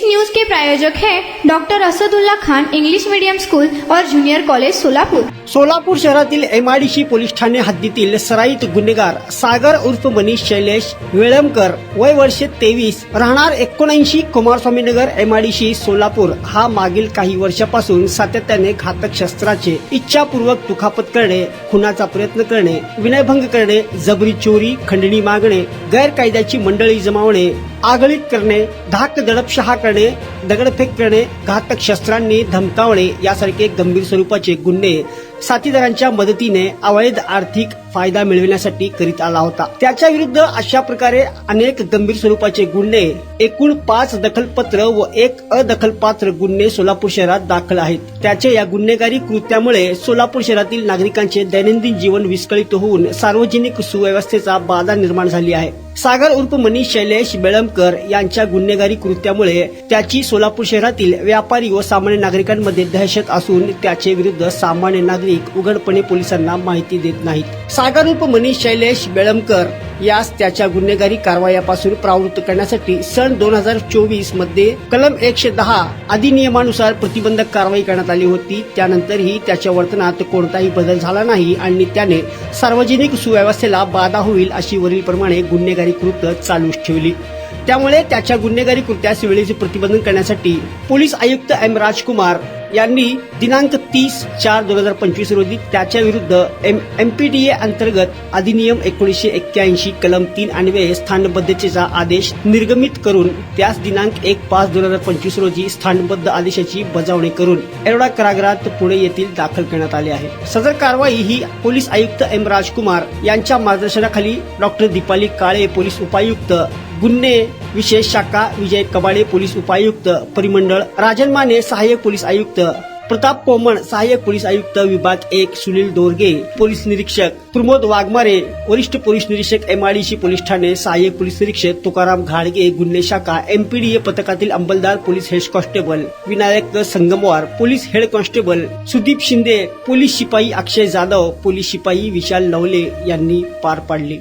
News के प्रायोजक हैं doctor Asadullah Khan English medium school और जूनियर कॉलेज सोलापुर। सोलापूर शहरातील एमआयडीसी पोलीस ठाणे हद्दीतील सराईत गुन्हेगार सागर उर्फ मनीष शैलेश वेळमकर वय वर्ष 23 राहणार 79 कुमारस्वामी नगर एमआयडीसी सोलापूर हा मागील काही वर्षापासून सातत्याने घातक शस्त्राचे इच्छापूर्वक दुखापत करणे, खुनाचा प्रयत्न करणे, विनयभंग करणे, जबरी चोरी, खंडणी मागणे, गैरकायद्याची मंडळी जमावणे, आगळीक करणे, धाक दडपशहा करणे, दगडफेक करणे, घातक शस्त्रांनी धमकावणे यासारखे गंभीर स्वरूपाचे गुन्हे साथीदारांच्या मदतीने अवैध आर्थिक फायदा मिळविण्यासाठी करीत आला होता। त्याच्या विरुद्ध अशा प्रकारे अनेक गंभीर स्वरूपाचे गुन्हे, एकूण 5 दखलपत्र व 1 अदखलपात्र गुन्हे सोलापूर शहरात दाखल आहेत। त्याच्या या गुन्हेगारी कृत्यामुळे सोलापूर शहरातील नागरिकांचे दैनंदिन जीवन विस्कळीत होऊन सार्वजनिक सुव्यवस्थेचा बाधा निर्माण झाली आहे। सागर उर्फ मनीष शैलेश बेळमकर यांच्या गुन्हेगारी कृत्यामुळे त्याची सोलापूर शहरातील व्यापारी व सामान्य नागरिकांमध्ये दहशत असून त्याचे विरुद्ध सामान्य नागरिक उघडपणे पोलिसांना माहिती देत नाहीत। सागर उर्फ मनीष शैलेश बेळमकर यास त्याच्या गुन्हेगारी कारवायापासून प्रवृत्त करण्यासाठी सन 2024 मध्ये कलम 110 अधिनियमानुसार प्रतिबंधक कारवाई करण्यात आली होती। त्यानंतरही त्याच्या वर्तनात कोणताही बदल झाला नाही आणि त्याने सार्वजनिक सुव्यवस्थेला बाधा होईल अशी वरीलप्रमाणे गुन्हेगारी कृत्य चालूच ठेवली। त्यामुळे त्याच्या गुन्हेगारी कृत्यास वेळेचे प्रतिबंधन करण्यासाठी पोलीस आयुक्त एम राजकुमार यांनी दिनांक 30/4/2025 रोजी त्याच्या विरुद्ध एमपीडीए अंतर्गत अधिनियम 1981 कलम 3 अन्वये स्थानबद्धतेचा आदेश निर्गमित करून त्यास दिनांक 1/5/2025 रोजी स्थानबद्ध आदेशाची बजावणी करून एरोडा कारागृहात पुणे येथील दाखल करण्यात आले आहे। सदर कारवाई ही पोलीस आयुक्त एम राजकुमार यांच्या मार्गदर्शनाखाली डॉक्टर दीपाली काळे पोलीस उपायुक्त गुन्हे विशेष शाखा, विजय कबाडे पोलीस उपायुक्त परिमंडळ, राजन माने सहाय्यक पोलीस आयुक्त, प्रताप कोमण सहाय्यक पोलीस आयुक्त विभाग 1, सुनील दोरगे पोलीस निरीक्षक, प्रमोद वाघमारे वरिष्ठ पोलीस निरीक्षक एमआयडीसी पोलीस ठाणे, सहाय्यक पोलीस निरीक्षक तुकाराम घाडगे गुन्हे शाखा, एमपीडीए पथकातील अंमलदार police head constable Vinayak Sangamwar, police head constable Sudeep Shinde, police शिपाई अक्षय जाधव, पोलीस शिपाई विशाल नवले यांनी पार पाडली।